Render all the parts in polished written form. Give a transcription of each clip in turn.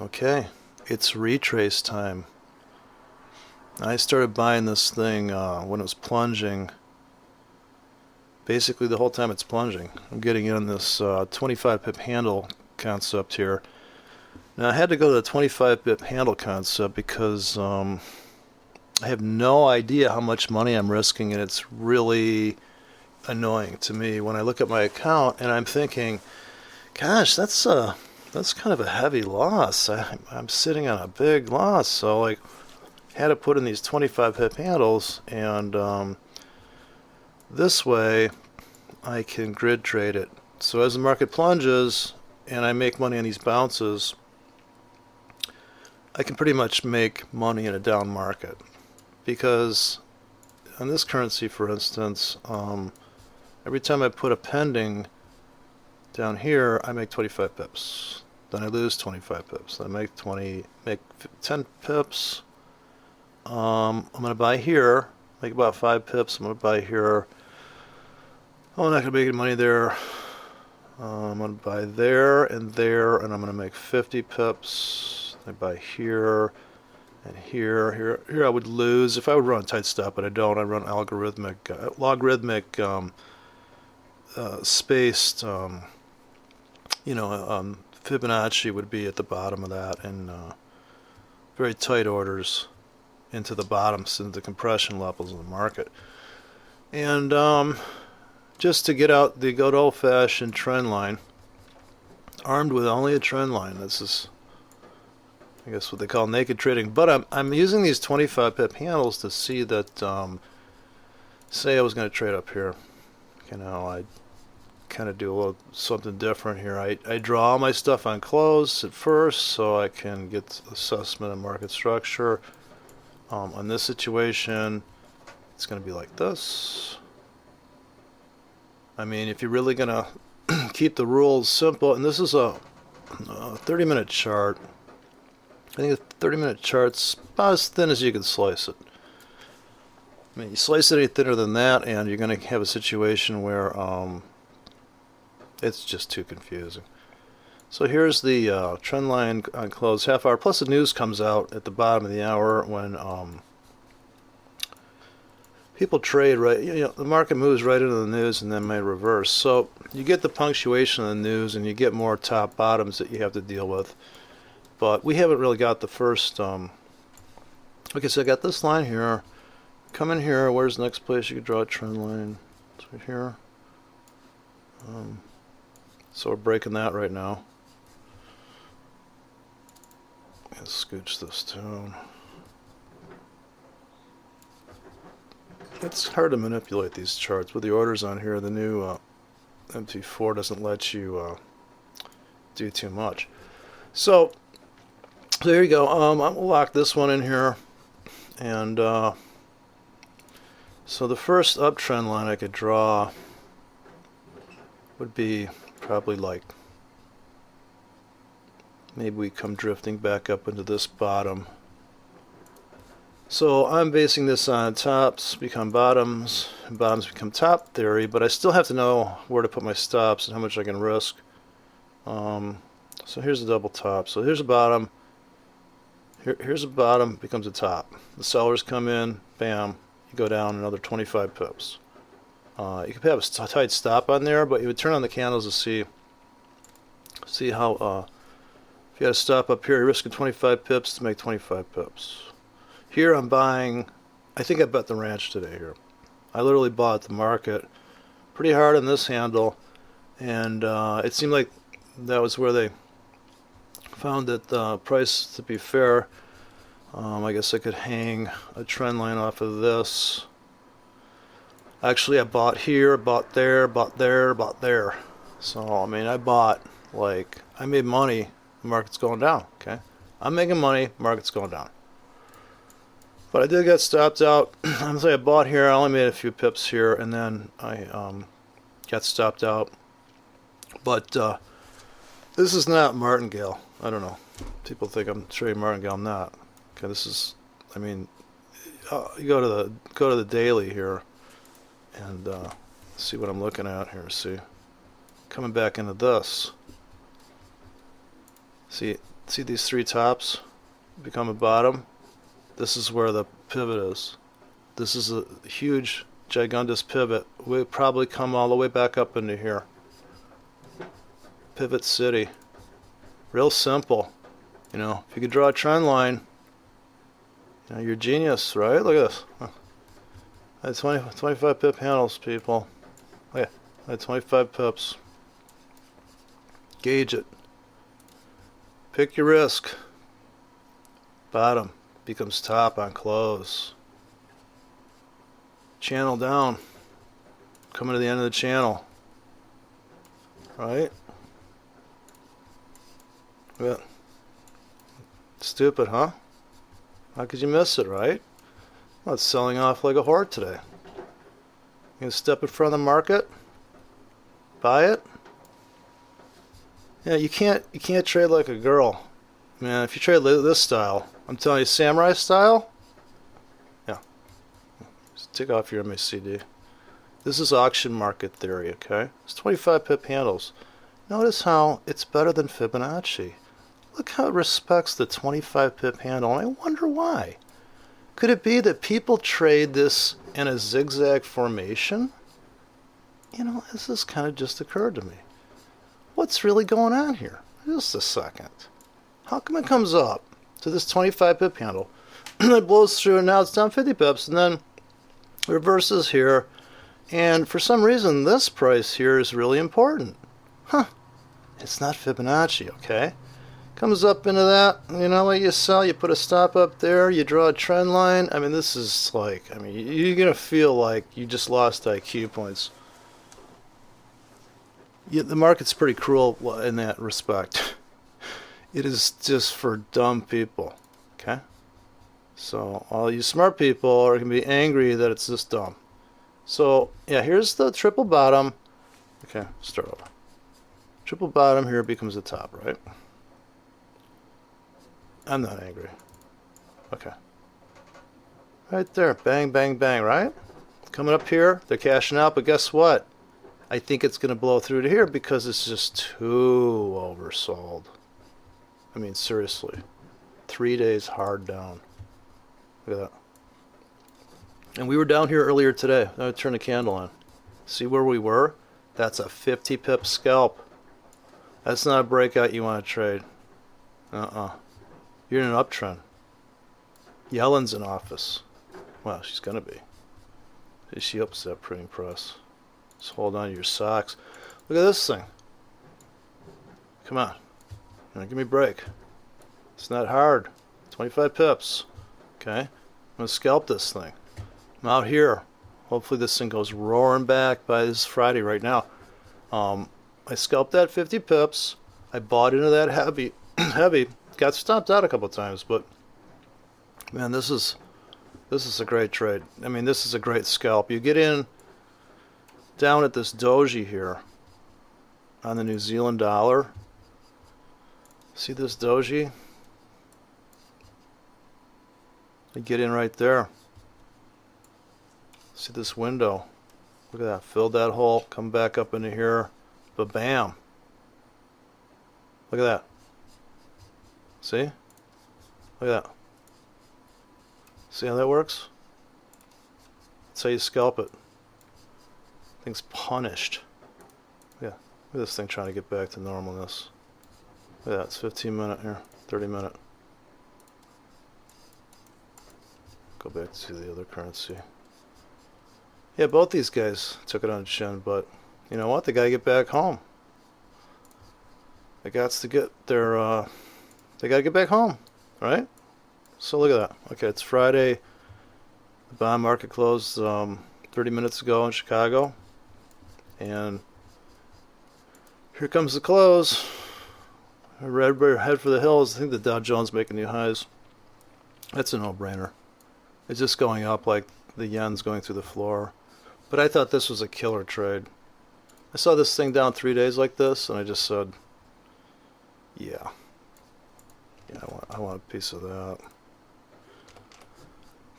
Okay, it's retrace time. I started buying this thing when it was plunging. Basically, the whole time it's plunging. I'm getting in this 25 pip handle concept here. Now, I had to go to the 25 pip handle concept because I have no idea how much money I'm risking, and it's really annoying to me when I look at my account and I'm thinking, gosh, that's kind of a heavy loss. I'm sitting on a big loss, so like had to put in these 25 pip handles, and this way I can grid trade it. So as the market plunges and I make money on these bounces, I can pretty much make money in a down market because on this currency, for instance, every time I put a pending down here, I make 25 pips. Then I lose 25 pips. Then I make 10 pips. I'm going to buy here, make about 5 pips. I'm going to buy here. Oh, I'm not going to make any money there. I'm going to buy there, and I'm going to make 50 pips. I buy here and here. Here I would lose if I would run a tight stop, but I don't. I run logarithmic spaced. Fibonacci would be at the bottom of that, and very tight orders into the bottoms and the compression levels of the market. And just to get out the good old-fashioned trend line, armed with only a trend line. This is, I guess, what they call naked trading. But I'm using these 25 pip handles to see that, say I was going to trade up here. I kind of do a little something different here. I draw all my stuff on close at first so I can get assessment of market structure. On this situation, it's going to be like this. I mean, if you're really going to keep the rules simple, and this is a 30-minute chart. I think a 30-minute chart's about as thin as you can slice it. I mean, you slice it any thinner than that, and you're going to have a situation where it's just too confusing. So here's the trend line on close half hour, plus the news comes out at the bottom of the hour when people trade right. The market moves right into the news and then may reverse. So you get the punctuation of the news and you get more top bottoms that you have to deal with. But we haven't really got the first. Okay, so I got this line here. Come in here. Where's the next place you could draw a trend line? It's right here. So we're breaking that right now. Let's scooch this down. It's hard to manipulate these charts with the orders on here. The new MT4 doesn't let you do too much. So there you go. I'll lock this one in here, and so the first uptrend line I could draw would be probably like, maybe we come drifting back up into this bottom. So I'm basing this on tops become bottoms, and bottoms become top theory, but I still have to know where to put my stops and how much I can risk. So here's a double top. So here's a bottom. Here's a bottom, becomes a top. The sellers come in, bam, you go down another 25 pips. You could have a tight stop on there, but you would turn on the candles to see how, if you had a stop up here, you're risking 25 pips to make 25 pips. Here I'm buying, I think I bet the ranch today here. I literally bought the market pretty hard on this handle, and it seemed like that was where they found that the price to be fair. I guess I could hang a trend line off of this. Actually, I bought here, bought there, bought there, bought there. So, I mean, I made money, the market's going down, okay? I'm making money, market's going down. But I did get stopped out. I'm saying I bought here, I only made a few pips here, and then I got stopped out. But this is not martingale. I don't know. People think I'm trading martingale. I'm not. Okay, this is, I mean, you go to the daily here, and see what I'm looking at here. See, coming back into this. See these three tops become a bottom? This is where the pivot is. This is a huge, gigundous pivot. We'll probably come all the way back up into here. Pivot City. Real simple. You know, if you could draw a trend line, you know, you're a genius, right? Look at this. That's 25 pip handles, people. Look at that, 25 pips. Gauge it. Pick your risk. Bottom becomes top on close. Channel down. Coming to the end of the channel. Right? Yeah. Stupid, huh? How could you miss it, right? Well, it's selling off like a whore today. You gonna step in front of the market? Buy it? Yeah, you can't trade like a girl. Man, if you trade this style, I'm telling you, samurai style, yeah. Just take off your MACD. This is auction market theory, okay? It's 25 pip handles. Notice how it's better than Fibonacci. Look how it respects the 25 pip handle, and I wonder why. Could it be that people trade this in a zigzag formation? You know, this has kind of just occurred to me. What's really going on here? Just a second. How come it comes up to this 25 pip handle, and it blows through, and now it's down 50 pips, and then reverses here, and for some reason this price here is really important. Huh. It's not Fibonacci, okay? Comes up into that, you know what you sell, you put a stop up there, you draw a trend line. I mean, this is like, I mean, you're going to feel like you just lost IQ points. The market's pretty cruel in that respect. It is just for dumb people, okay? So all you smart people are going to be angry that it's this dumb. So, yeah, here's the triple bottom. Okay, start over. Triple bottom here becomes the top, right? I'm not angry. Okay. Right there. Bang, bang, bang, right? Coming up here, they're cashing out, but guess what? I think it's going to blow through to here because it's just too oversold. I mean, seriously. 3 days hard down. Look at that. And we were down here earlier today. Let me turn the candle on. See where we were? That's a 50 pip scalp. That's not a breakout you want to trade. You're in an uptrend. Yellen's in office. Well, she's going to be. She opens that printing press. Just hold on to your socks. Look at this thing. Come on. Give me a break. It's not hard. 25 pips. Okay? I'm going to scalp this thing. I'm out here. Hopefully this thing goes roaring back by this Friday right now. I scalped that 50 pips. I bought into that heavy. Got stopped out a couple times, but man, this is a great trade. I mean, this is a great scalp. You get in down at this doji here on the New Zealand dollar. See this doji? You get in right there. See this window? Look at that. Filled that hole. Come back up into here. Ba-bam. Look at that. See? Look at that. See how that works? That's how you scalp it. Thing's punished. Yeah. Look at this thing trying to get back to normalness. Look at that. It's 15 minute here. 30 minute. Go back to the other currency. Yeah, both these guys took it on the chin, but you know what? They gotta get back home. They got to get their they gotta get back home, right? So look at that. Okay, it's Friday. The bond market closed 30 minutes ago in Chicago, and here comes the close. Everybody head for the hills. I think the Dow Jones making new highs. That's a no-brainer. It's just going up like the yen's going through the floor. But I thought this was a killer trade. I saw this thing down 3 days like this, and I just said, yeah, I want a piece of that.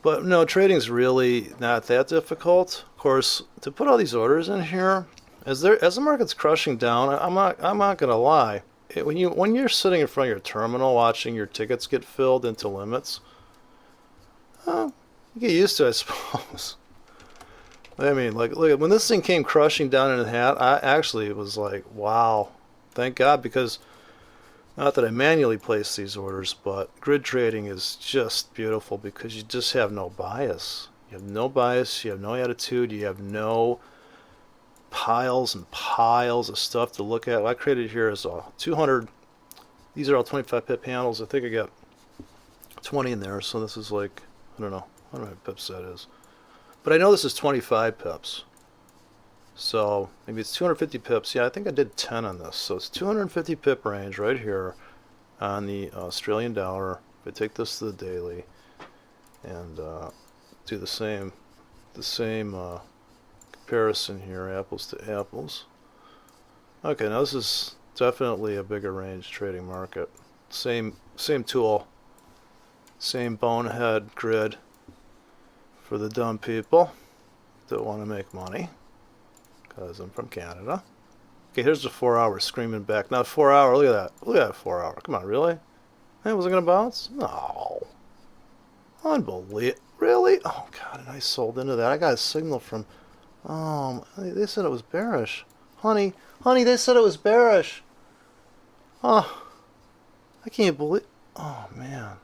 But no, trading's really not that difficult. Of course, to put all these orders in here, as the market's crushing down, I'm not gonna lie, when you're sitting in front of your terminal watching your tickets get filled into limits, you get used to it, I suppose. I mean, like, look, when this thing came crushing down in the hat, I actually was like, wow, thank God, because not that I manually place these orders, but grid trading is just beautiful because you just have no bias. You have no bias, you have no attitude, you have no piles and piles of stuff to look at. What I created here is 200, these are all 25 pip handles. I think I got 20 in there, so this is like, I don't know how many pips that is. But I know this is 25 pips. So maybe it's 250 pips. Yeah, I think I did 10 on this. So it's 250 pip range right here on the Australian dollar. If I take this to the daily and do the same comparison here, apples to apples. Okay, now this is definitely a bigger range trading market. Same tool, same bonehead grid for the dumb people that want to make money. Because I'm from Canada. Okay, here's the 4 hour screaming back. Now 4 hour, look at that. Look at that 4 hour. Come on, really? Hey, was it going to bounce? No. Unbelievable. Really? Oh, God, and I sold into that. I got a signal from... Oh, they said it was bearish. Honey, they said it was bearish. Oh, I can't believe... Oh, man.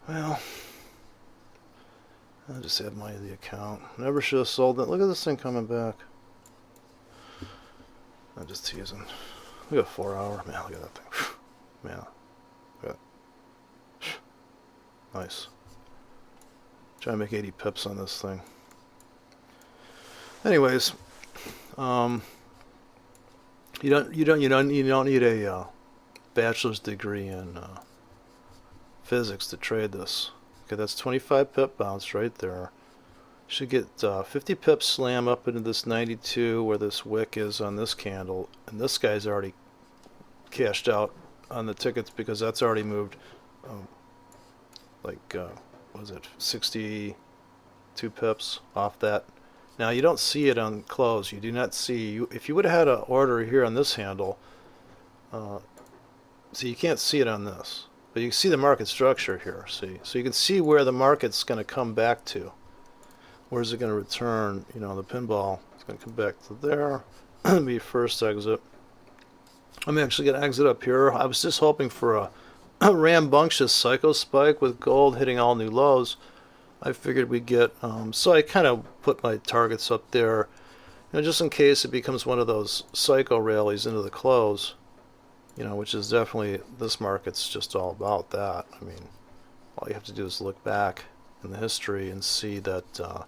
Well... I'll just add money to the account. Never should have sold it. Look at this thing coming back. I'm just teasing. Look at 4 hour. Man, look at that thing. Man. Look at that. Nice. Try to make 80 pips on this thing. Anyways, you don't need a bachelor's degree in physics to trade this. Okay, that's 25 pip bounce right there. Should get 50 pips slam up into this 92 where this wick is on this candle, and this guy's already cashed out on the tickets because that's already moved what was it, 62 pips off that. Now you don't see it on close. You do not see, if you would have had an order here on this handle, so you can't see it on this. But you can see the market structure here, see? So you can see where the market's going to come back to. Where's it going to return? You know, the pinball is going to come back to there. Be first exit. I'm actually going to exit up here. I was just hoping for a rambunctious psycho spike with gold hitting all new lows. I figured we'd get, so I kind of put my targets up there, you know, just in case it becomes one of those psycho rallies into the close. You know, which is definitely, this market's just all about that. I mean, all you have to do is look back in the history and see that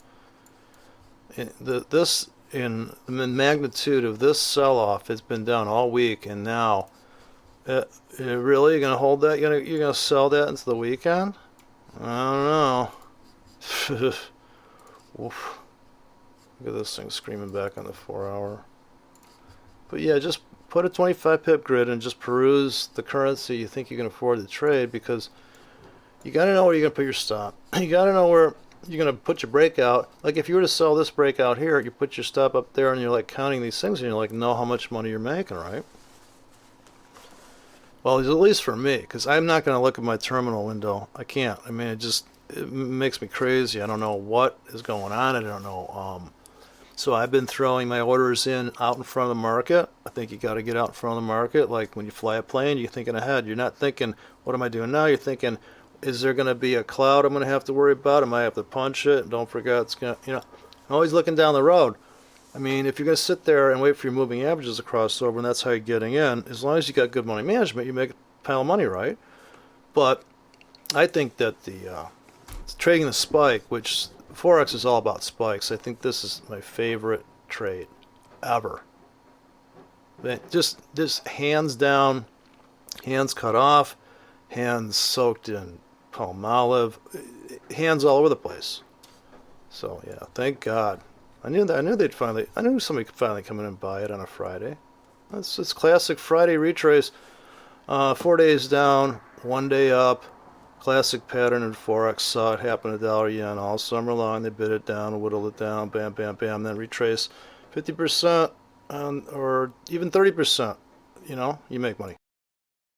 in the magnitude of this sell-off has been down all week, and now, really, you're going to hold that? You're going to sell that into the weekend? I don't know. Oof. Look at this thing screaming back on the 4 hour. But yeah, just put a 25 pip grid and just peruse the currency you think you can afford to trade, because you got to know where you're going to put your stop. You got to know where you're going to put your breakout. Like if you were to sell this breakout here, you put your stop up there and you're like counting these things and you're like, know how much money you're making, right? Well, at least for me, because I'm not going to look at my terminal window. I can't. I mean, it makes me crazy. I don't know what is going on. I don't know. So I've been throwing my orders in out in front of the market. I think you got to get out in front of the market. Like when you fly a plane, you're thinking ahead. You're not thinking, what am I doing now? You're thinking, is there going to be a cloud I'm going to have to worry about? I might have to punch it. And don't forget, it's going to, you know, I'm always looking down the road. I mean, if you're going to sit there and wait for your moving averages to cross over, and that's how you're getting in, as long as you got good money management, you make a pile of money, right? But I think that the trading the spike, which Forex is all about spikes. I think this is my favorite trade ever. Just hands down, hands cut off, hands soaked in Palmolive, hands all over the place. So yeah, thank God. I knew somebody could finally come in and buy it on a Friday. It's classic Friday retrace. 4 days down, 1 day up. Classic pattern in Forex. Saw it happen to dollar yen all summer long. They bid it down, whittled it down, bam, bam, bam, then retrace 50% or even 30%. you know, you make money.